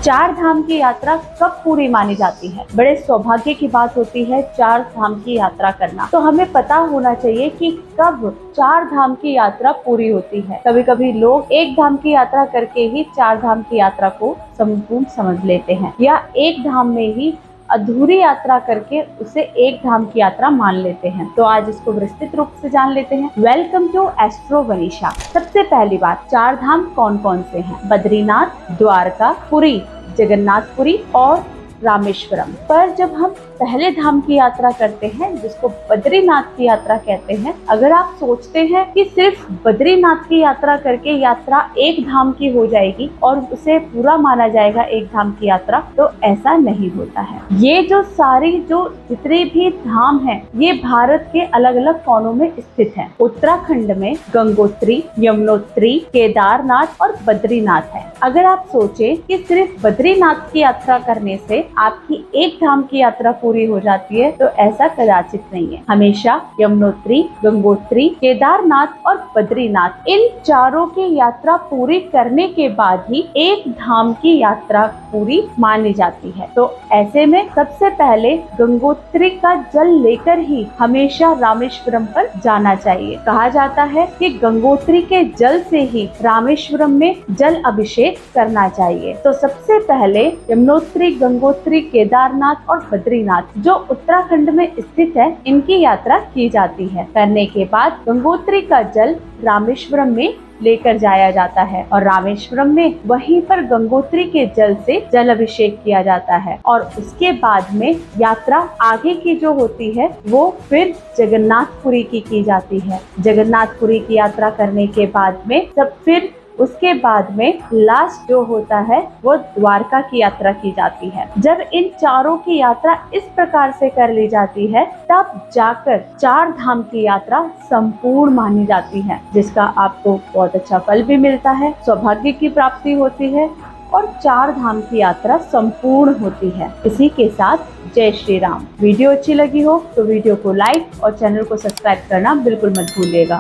चार धाम की यात्रा कब पूरी मानी जाती है? बड़े सौभाग्य की बात होती है चार धाम की यात्रा करना। तो हमें पता होना चाहिए कि कब चार धाम की यात्रा पूरी होती है। कभी कभी लोग एक धाम की यात्रा करके ही चार धाम की यात्रा को संपूर्ण समझ लेते हैं, या एक धाम में ही अधूरी यात्रा करके उसे एक धाम की यात्रा मान लेते हैं। तो आज इसको विस्तृत रूप से जान लेते हैं। Welcome to astro Vanisha. सबसे पहली बात, चार धाम कौन कौन से हैं? बद्रीनाथ, द्वारका, पुरी, जगन्नाथपुरी और रामेश्वरम। पर जब हम पहले धाम की यात्रा करते हैं, जिसको बद्रीनाथ की यात्रा कहते हैं, अगर आप सोचते हैं कि सिर्फ बद्रीनाथ की यात्रा करके यात्रा एक धाम की हो जाएगी और उसे पूरा माना जाएगा एक धाम की यात्रा, तो ऐसा नहीं होता है। ये जो जितने भी धाम हैं, ये भारत के अलग अलग कोनों में स्थित हैं। उत्तराखंड में गंगोत्री, यमुनोत्री, केदारनाथ और बद्रीनाथ है। अगर आप सोचें कि सिर्फ बद्रीनाथ की यात्रा करने से आपकी एक धाम की यात्रा पूरी हो जाती है, तो ऐसा कदाचित नहीं है। हमेशा यमुनोत्री, गंगोत्री, केदारनाथ और बद्रीनाथ, इन चारों की यात्रा पूरी करने के बाद ही एक धाम की यात्रा पूरी मानी जाती है। तो ऐसे में सबसे पहले गंगोत्री का जल लेकर ही हमेशा रामेश्वरम पर जाना चाहिए। कहा जाता है कि गंगोत्री के जल से ही रामेश्वरम में जल अभिषेक करना चाहिए। तो सबसे पहले यमुनोत्री, गंगोत्री, केदारनाथ और बद्रीनाथ, जो उत्तराखंड में स्थित है, इनकी यात्रा की जाती है। करने के बाद गंगोत्री का जल रामेश्वरम में लेकर जाया जाता है और रामेश्वरम में वहीं पर गंगोत्री के जल से जल अभिषेक किया जाता है। और उसके बाद में यात्रा आगे की जो होती है वो फिर जगन्नाथपुरी की जाती है। जगन्नाथपुरी की यात्रा करने के बाद में उसके बाद में लास्ट जो होता है वो द्वारका की यात्रा की जाती है। जब इन चारों की यात्रा इस प्रकार से कर ली जाती है, तब जाकर चार धाम की यात्रा संपूर्ण मानी जाती है, जिसका आपको बहुत अच्छा फल भी मिलता है, सौभाग्य की प्राप्ति होती है और चार धाम की यात्रा संपूर्ण होती है। इसी के साथ जय श्री राम। वीडियो अच्छी लगी हो तो वीडियो को लाइक और चैनल को सब्सक्राइब करना बिल्कुल मत भूलिएगा।